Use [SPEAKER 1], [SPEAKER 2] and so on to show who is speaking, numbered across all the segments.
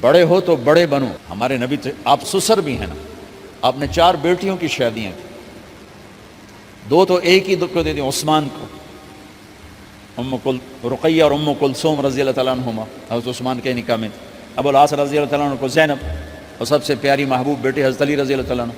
[SPEAKER 1] بڑے ہو تو بڑے بنو. ہمارے نبی آپ سسر بھی ہیں نا, آپ نے 4 بیٹیوں کی شادیاں کی, 2 تو ایک ہی کو دے دی عثمان کو, رقیہ اور ام کلثوم رضی اللہ تعالیٰ عنہما, حضرت عثمان کے نکاح میں. ابو العاص رضی اللہ تعالیٰ عنہ کو زینب, اور سب سے پیاری محبوب بیٹی حضرت علی رضی اللہ تعالیٰ عنہ.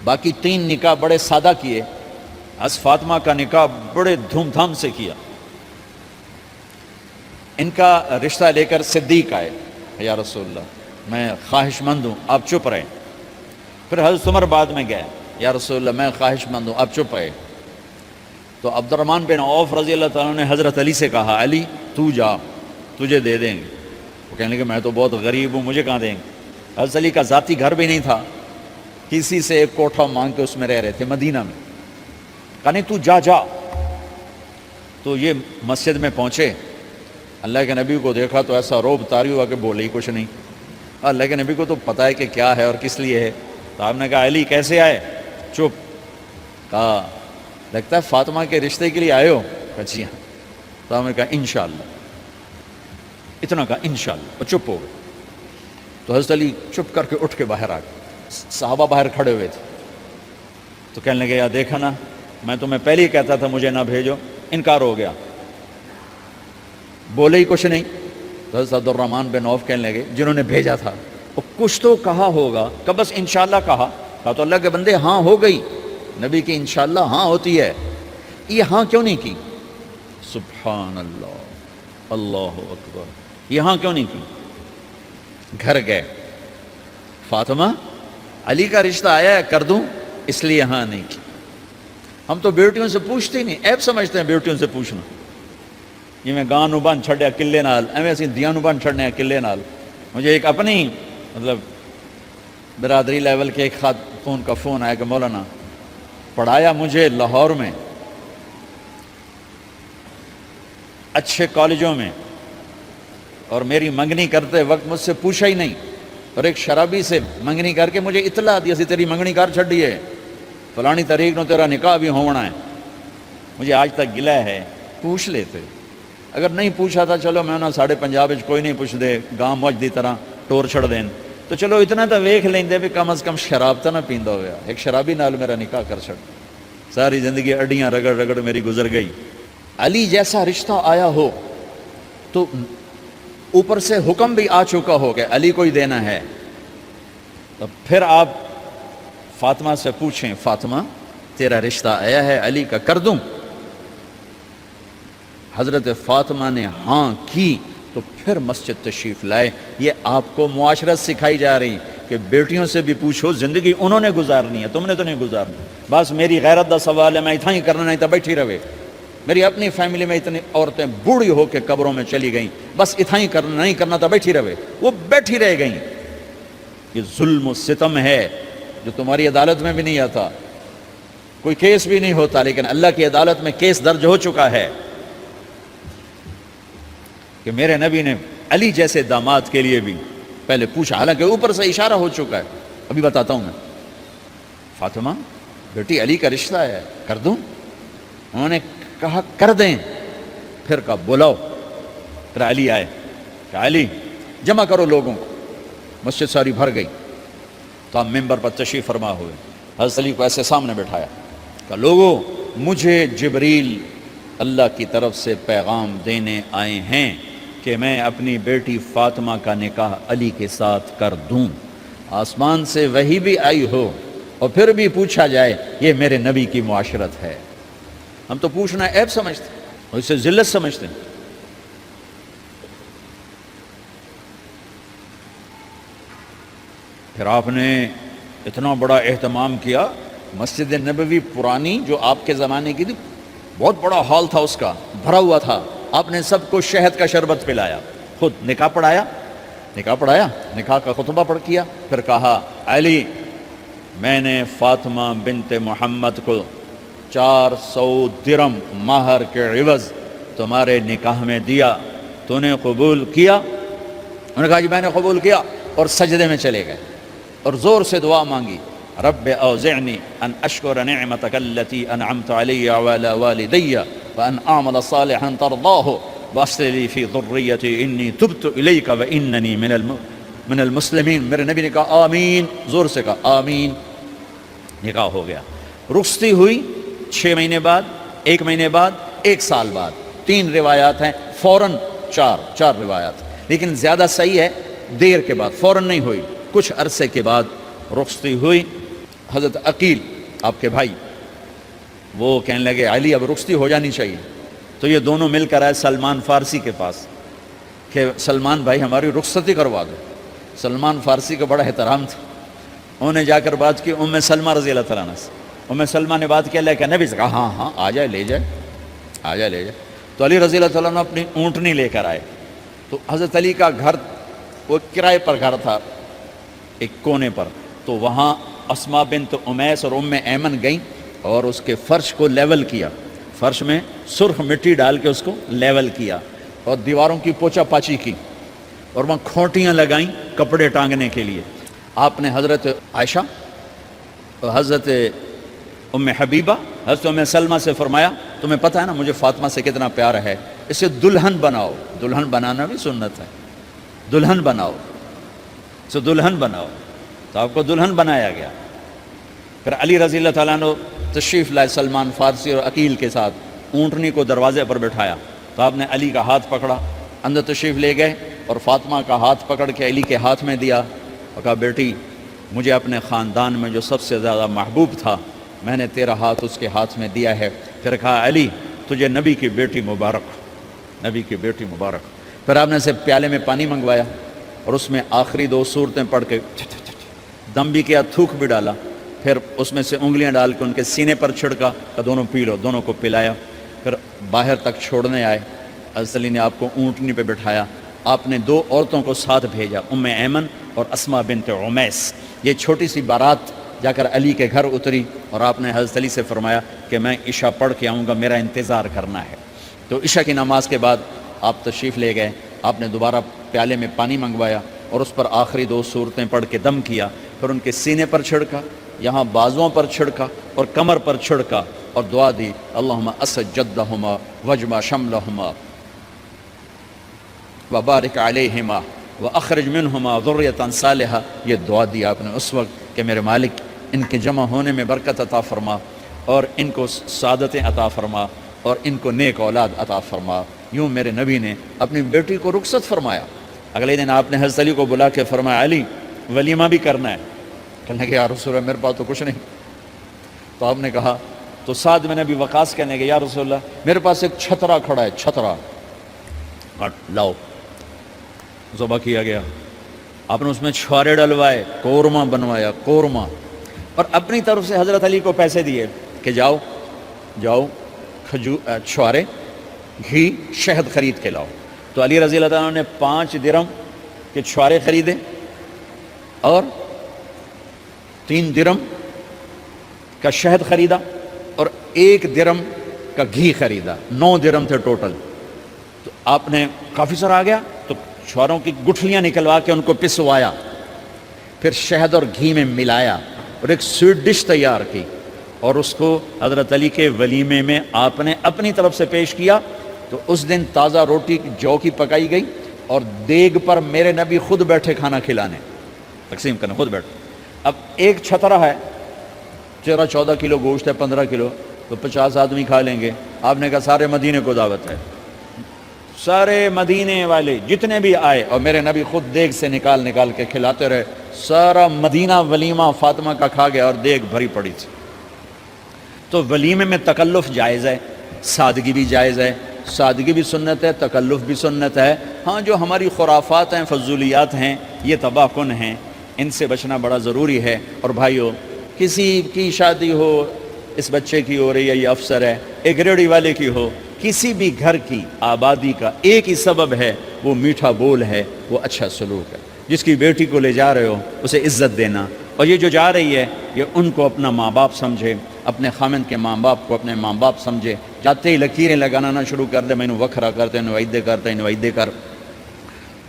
[SPEAKER 1] باقی 3 نکاح بڑے سادہ کیے. حضرت فاطمہ کا نکاح بڑے دھوم دھام سے کیا. ان کا رشتہ لے کر صدیق آئے, یا رسول اللہ میں خواہش مند ہوں, آپ چپ رہے. پھر حضرت عمر بعد میں گئے, یا رسول اللہ میں خواہش مند ہوں, آپ چپ رہے. تو عبد الرحمن بن عوف رضی اللہ تعالیٰ نے حضرت علی سے کہا, علی تو جا, تجھے دے دیں گے. وہ کہنے لگے میں تو بہت غریب ہوں, مجھے کہاں دیں گے. حضرت علی کا ذاتی گھر بھی نہیں تھا, کسی سے ایک کوٹھا مانگ کے اس میں رہ رہے تھے مدینہ میں. کہا نہیں تو جا جا. تو یہ مسجد میں پہنچے, اللہ کے نبی کو دیکھا تو ایسا روب طاری ہوا کہ بولے ہی کچھ نہیں. اللہ کے نبی کو تو پتہ ہے کہ کیا ہے اور کس لیے ہے. تو آپ نے کہا علی کیسے آئے؟ چپ. کہا لگتا ہے فاطمہ کے رشتے کے لیے آئے ہو. کہا جی ہاں. تو آپ نے کہا انشاءاللہ, اتنا کہا انشاءاللہ, اور چپ ہو گئے. تو حضرت علی چپ کر کے اٹھ کے باہر آ گئے. صحابہ باہر کھڑے ہوئے تھے. تو کہنے لگے, یا دیکھا نا میں تمہیں پہلے ہی کہتا تھا مجھے نہ بھیجو, انکار ہو گیا, بولے ہی کچھ نہیں. تو حضرت عبد الرحمن بن عوف کہنے لگے جنہوں نے بھیجا تھا, وہ کچھ تو کہا ہوگا, کہ بس انشاءاللہ کہا. کہا تو اللہ کے بندے ہاں ہو گئی, نبی کی انشاءاللہ ہاں ہوتی ہے, یہ ہاں کیوں نہیں کی؟ سبحان اللہ, اللہ اکبر, یہ ہاں کیوں نہیں کی؟ گھر گئے, فاطمہ علی کا رشتہ آیا ہے کر دوں, اس لیے ہاں نہیں کی. ہم تو بیٹیوں سے پوچھتے ہی نہیں, عیب سمجھتے ہیں بیٹیوں سے پوچھنا. یہ میں گاں بن چھڑیا قلعے نال, ایویں اسی دیاں بن چھڑنے قلعے نال. مجھے ایک اپنی مطلب برادری لیول کے ایک خاتون کا فون آیا کہ مولانا پڑھایا مجھے لاہور میں اچھے کالجوں میں, اور میری منگنی کرتے وقت مجھ سے پوچھا ہی نہیں, اور ایک شرابی سے منگنی کر کے مجھے اطلاع دی سی تیری منگنی کر چھڑی ہے, فلانی تاریخ نو تیرا نکاح بھی ہونا ہے. مجھے آج تک گلہ ہے, پوچھ لیتے. اگر نہیں پوچھا تھا چلو میں انہوں ساڑھے پنجاب کوئی نہیں پوچھ دے, گاں موج دی طرح ٹور چھڑ دین, تو چلو اتنا تو ویکھ لیں دے بھی کم از کم شراب تو نہ پیندا ہویا. ایک شرابی نال میرا نکاح کر چھڑ, ساری زندگی اڈیاں رگڑ رگڑ میری گزر گئی. علی جیسا رشتہ آیا ہو تو اوپر سے حکم بھی آ چکا ہو کہ علی کو ہی دینا ہے, تو پھر آپ فاطمہ سے پوچھیں, فاطمہ تیرا رشتہ آیا ہے علی کا, کر دوں؟ حضرت فاطمہ نے ہاں کی تو پھر مسجد تشریف لائے. یہ آپ کو معاشرت سکھائی جا رہی کہ بیٹیوں سے بھی پوچھو, زندگی انہوں نے گزارنی ہے, تم نے تو نہیں گزارنی. بس میری غیرت دا سوال ہے, میں اتنا ہی کرنا, نہیں تو بیٹھی رہے. میری اپنی فیملی میں اتنی عورتیں بوڑھی ہو کے قبروں میں چلی گئیں, بس اتنا ہی کرنا, نہیں کرنا تو بیٹھی رہے. وہ بیٹھی رہ گئیں. یہ ظلم و ستم ہے جو تمہاری عدالت میں بھی نہیں آتا, کوئی کیس بھی نہیں ہوتا, لیکن اللہ کی عدالت میں کیس درج ہو چکا ہے کہ میرے نبی نے علی جیسے داماد کے لیے بھی پہلے پوچھا, حالانکہ اوپر سے اشارہ ہو چکا ہے. ابھی بتاتا ہوں میں. فاطمہ بیٹی علی کا رشتہ ہے, کر دوں؟ انہوں نے کہا کر دیں. پھر کہا بلاؤ. پھر علی آئے, کہ علی جمع کرو لوگوں کو. مسجد ساری بھر گئی. تو آپ ممبر پر تشریف فرما ہوئے. حضرت علی کو ایسے سامنے بٹھایا, کہ لوگوں مجھے جبریل اللہ کی طرف سے پیغام دینے آئے ہیں کہ میں اپنی بیٹی فاطمہ کا نکاح علی کے ساتھ کر دوں. آسمان سے وحی بھی آئی ہو اور پھر بھی پوچھا جائے, یہ میرے نبی کی معاشرت ہے. ہم تو پوچھنا عیب سمجھتے ہیں اور اسے ذلت سمجھتے ہیں. پھر آپ نے اتنا بڑا اہتمام کیا. مسجد نبوی پرانی جو آپ کے زمانے کی تھی, بہت بڑا ہال تھا, اس کا بھرا ہوا تھا. آپ نے سب کو شہد کا شربت پلایا, خود نکاح پڑھایا, نکاح کا خطبہ پڑھ کیا. پھر کہا علی میں نے فاطمہ بنت محمد کو 400 درم مہر کے عوض تمہارے نکاح میں دیا, تو نے قبول کیا؟ انہوں نے کہا جی میں نے قبول کیا, اور سجدے میں چلے گئے اور زور سے دعا مانگی, رب اوزعنی ان اشکر نعمتک التی انعمت علی وعلی والدی وان اعمل صالحا ترضاہ وَأَصْلِحْ لِي فِي ذُرِّيَّتِي إِنِّي تُبْتُ إِلَيْكَ وَإِنَّنِي من المسلمین. میرے نبی نے کہا آمین، زور سے کہا آمین. نکاح ہو گیا. رخصتی ہوئی 6 مہینے بعد، 1 مہینے بعد، 1 سال بعد. 3 روایات ہیں، فوراً 4 روایات، لیکن زیادہ صحیح ہے دیر کے بعد، فوراً نہیں ہوئی، کچھ عرصے کے بعد رخصتی ہوئی. حضرت عقیل آپ کے بھائی وہ کہنے لگے علی اب رخصتی ہو جانی چاہیے. تو یہ دونوں مل کر آئے سلمان فارسی کے پاس کہ سلمان بھائی ہماری رخصتی کروا دو. سلمان فارسی کا بڑا احترام تھا، انہوں نے جا کر بات کی ام سلمہ رضی اللہ تعالیٰ عنہ سے. ام سلمہ نے بات کیا، کہ نبی سے کہا ہاں آ جائے لے جائے. تو علی رضی اللہ تعالیٰ عنہ اپنی اونٹنی لے کر آئے. تو حضرت علی کا گھر وہ کرائے پر گھر تھا ایک کونے پر، تو وہاں اسماء بنت امیس اور ام ایمن گئیں اور اس کے فرش کو لیول کیا، فرش میں سرخ مٹی ڈال کے اس کو لیول کیا اور دیواروں کی پوچا پاچی کی اور وہاں کھوٹیاں لگائیں کپڑے ٹانگنے کے لیے. آپ نے حضرت عائشہ اور حضرت ام حبیبہ، حضرت ام سلمہ سے فرمایا تمہیں پتہ ہے نا مجھے فاطمہ سے کتنا پیار ہے، اسے دلہن بناؤ. دلہن بنانا بھی سنت ہے، دلہن بناؤ، اسے دلہن بناؤ. تو آپ کو دلہن بنایا گیا. پھر علی رضی اللہ تعالیٰ عنہ تشریف لائے سلمان فارسی اور عقیل کے ساتھ، اونٹنی کو دروازے پر بٹھایا. تو آپ نے علی کا ہاتھ پکڑا، اندر تشریف لے گئے اور فاطمہ کا ہاتھ پکڑ کے علی کے ہاتھ میں دیا اور کہا بیٹی مجھے اپنے خاندان میں جو سب سے زیادہ محبوب تھا میں نے تیرا ہاتھ اس کے ہاتھ میں دیا ہے. پھر کہا علی تجھے نبی کی بیٹی مبارک، نبی کی بیٹی مبارک. پھر آپ نے اسے پیالے میں پانی منگوایا اور اس میں آخری 2 سورتیں پڑھ کے دم بھی کیا، تھوک بھی ڈالا. پھر اس میں سے انگلیاں ڈال کے ان کے سینے پر چھڑکا کہ دونوں پی لو، دونوں کو پلایا. پھر باہر تک چھوڑنے آئے، حضرت علی نے آپ کو اونٹنی پہ بٹھایا. آپ نے 2 عورتوں کو ساتھ بھیجا، ام ایمن اور اسماء بنت امیس. یہ چھوٹی سی بارات جا کر علی کے گھر اتری اور آپ نے حضرت علی سے فرمایا کہ میں عشاء پڑھ کے آؤں گا، میرا انتظار کرنا ہے. تو عشاء کی نماز کے بعد آپ تشریف لے گئے. آپ نے دوبارہ پیالے میں پانی منگوایا اور اس پر آخری 2 سورتیں پڑھ کے دم کیا. پھر ان کے سینے پر چھڑکا، یہاں بازوؤں پر چھڑکا اور کمر پر چھڑکا اور دعا دی اللہم اسد جدہما وجمع شملہما وبارک علیہما واخرج منہما ذریۃ صالحہ. یہ دعا دی آپ نے اس وقت کہ میرے مالک ان کے جمع ہونے میں برکت عطا فرما اور ان کو سعادتیں عطا فرما اور ان کو نیک اولاد عطا فرما. یوں میرے نبی نے اپنی بیٹی کو رخصت فرمایا. اگلے دن آپ نے حضرت علی کو بلا کے فرمایا علی ولیمہ بھی کرنا ہے. کہنے کہ یا رسول اللہ میرے پاس تو کچھ نہیں. تو آپ نے کہا، تو سعد بن ابی وقاص کہنے کہ یا رسول اللہ میرے پاس ایک چھترا کھڑا ہے، چھترا لاؤ. ذبح کیا گیا. آپ نے اس میں چھوارے ڈلوائے، قورمہ بنوایا، قورمہ. اور اپنی طرف سے حضرت علی کو پیسے دیے کہ جاؤ چھوارے، گھی، شہد خرید کے لاؤ. تو علی رضی اللہ عنہ نے 5 درہم کے چھوارے خریدے اور 3 درہم کا شہد خریدا اور 1 درہم کا گھی خریدا. 9 درہم تھے ٹوٹل. تو آپ نے کافی سارا آ گیا تو چھواروں کی گٹھلیاں نکلوا کے ان کو پسوایا، پھر شہد اور گھی میں ملایا اور ایک سویٹ ڈش تیار کی اور اس کو حضرت علی کے ولیمے میں آپ نے اپنی طرف سے پیش کیا. تو اس دن تازہ روٹی جو کی پکائی گئی اور دیگ پر میرے نبی خود بیٹھے کھانا کھلانے، تقسیم کرنے خود بیٹھے. اب ایک چھترا ہے، 14 کلو گوشت ہے، 15 کلو، تو 50 آدمی کھا لیں گے. آپ نے کہا سارے مدینے کو دعوت ہے، سارے مدینے والے جتنے بھی آئے اور میرے نبی خود دیگ سے نکال کے کھلاتے رہے. سارا مدینہ ولیمہ فاطمہ کا کھا گیا اور دیگ بھری پڑی تھی. تو ولیمے میں تکلف جائز ہے، سادگی بھی جائز ہے. سادگی بھی سنت ہے، تکلف بھی سنت ہے. ہاں جو ہماری خرافات ہیں، فضولیات ہیں، یہ تباہ کن ہیں، ان سے بچنا بڑا ضروری ہے. اور بھائیو کسی کی شادی ہو، اس بچے کی ہو رہی ہے، یہ افسر ہے، ایک ریڑھی والے کی ہو، کسی بھی گھر کی آبادی کا ایک ہی سبب ہے، وہ میٹھا بول ہے، وہ اچھا سلوک ہے. جس کی بیٹی کو لے جا رہے ہو اسے عزت دینا. اور یہ جو جا رہی ہے یہ ان کو اپنا ماں باپ سمجھے، اپنے خامند کے ماں باپ کو اپنے ماں باپ سمجھے. جاتے ہی لکیریں لگانا نہ شروع کر دے، میں وکھرا کرتے نویدے کرتے نویدے کر.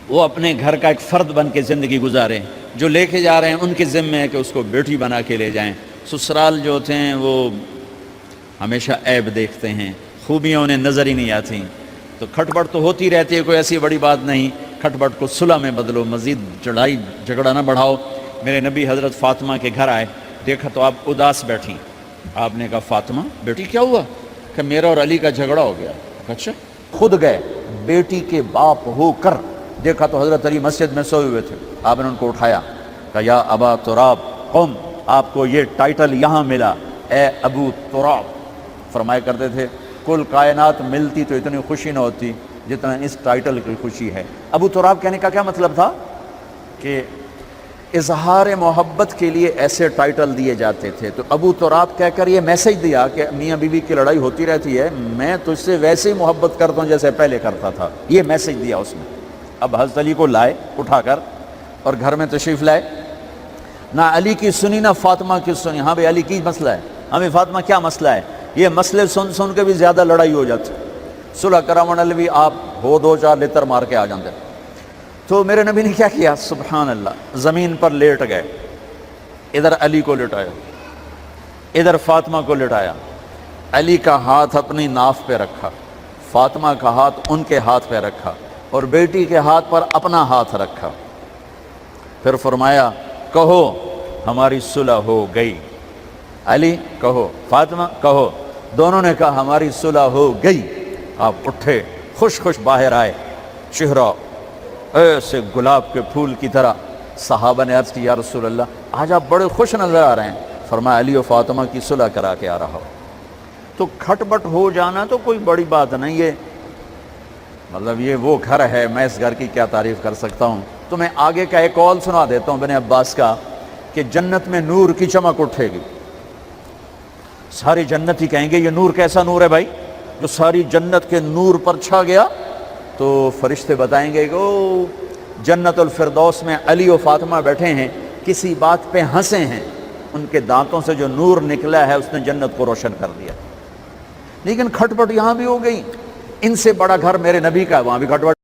[SPEAKER 1] وہ اپنے گھر کا ایک فرد بن کے زندگی گزاریں. جو لے کے جا رہے ہیں ان کے ذمہ ہے کہ اس کو بیٹی بنا کے لے جائیں. سسرال جو ہوتے ہیں وہ ہمیشہ عیب دیکھتے ہیں، خوبیاں انہیں نظر ہی نہیں آتی. تو کھٹپٹ تو ہوتی رہتی ہے، کوئی ایسی بڑی بات نہیں، کھٹپٹ کو صلح میں بدلو، مزید لڑائی جھگڑا نہ بڑھاؤ۔ میرے نبی حضرت فاطمہ کے گھر آئے، دیکھا تو آپ اداس بیٹھی۔ آپ نے کہا فاطمہ بیٹی کیا ہوا؟ کہ میرا اور علی کا جھگڑا ہو گیا۔ اچھا، خود گئے بیٹی کے باپ ہو کر، دیکھا تو حضرت علی مسجد میں سوئے ہوئے تھے۔ آپ نے ان کو اٹھایا، کہا یا ابا تراب قم، آپ کو یہ ٹائٹل یہاں ملا، اے ابو تراب۔ فرمایا کرتے تھے کل کائنات ملتی تو اتنی خوشی نہ ہوتی جتنا اس ٹائٹل کی خوشی ہے۔ ابو تراب کہنے کا کیا مطلب تھا؟ کہ اظہار محبت کے لیے ایسے ٹائٹل دیے جاتے تھے۔ تو ابو تراب کہہ کر یہ میسج دیا کہ میاں بیوی کی لڑائی ہوتی رہتی ہے، میں تجھ سے ویسے ہی محبت کرتا ہوں جیسے پہلے کرتا تھا، یہ میسج دیا اس نے۔ اب حضرت علی کو لائے اٹھا کر اور گھر میں تشریف لائے، نہ علی کی سنی نہ فاطمہ کی سنی۔ ہاں بھائی علی کی مسئلہ ہے، ہمیں فاطمہ کیا مسئلہ ہے؟ یہ مسئلے سن سن کے بھی زیادہ لڑائی ہو جاتی، صلح کرامن الوی آپ ہو دو چار لتر مار کے آ جاتے۔ تو میرے نبی نے کیا کیا؟ سبحان اللہ، زمین پر لیٹ گئے، ادھر علی کو لٹایا، ادھر فاطمہ کو لٹایا، علی کا ہاتھ اپنی ناف پہ رکھا، فاطمہ کا ہاتھ ان کے ہاتھ پہ رکھا، اور بیٹی کے ہاتھ پر اپنا ہاتھ رکھا۔ پھر فرمایا کہو ہماری صلح ہو گئی، علی کہو، فاطمہ کہو۔ دونوں نے کہا ہماری صلح ہو گئی۔ آپ اٹھے، خوش خوش باہر آئے، چہرہ ایسے گلاب کے پھول کی طرح۔ صحابہ نے عرض کی یا رسول اللہ آج آپ بڑے خوش نظر آ رہے ہیں۔ فرمایا علی و فاطمہ کی صلح کرا کے آ رہا ہو۔ تو کھٹ بٹ ہو جانا تو کوئی بڑی بات نہیں ہے، مطلب یہ وہ گھر ہے، میں اس گھر کی کیا تعریف کر سکتا ہوں۔ تو میں آگے کا ایک قول سنا دیتا ہوں ابن عباس کا، کہ جنت میں نور کی چمک اٹھے گی، ساری جنت ہی کہیں گے یہ نور کیسا نور ہے بھائی جو ساری جنت کے نور پر چھا گیا۔ تو فرشتے بتائیں گے کہ او جنت الفردوس میں علی و فاطمہ بیٹھے ہیں، کسی بات پہ ہنسے ہیں، ان کے دانتوں سے جو نور نکلا ہے اس نے جنت کو روشن کر دیا۔ لیکن کھٹ پٹ یہاں بھی ہو گئی، ان سے بڑا گھر میرے نبی کا ہے، وہاں بھی کھٹ پٹ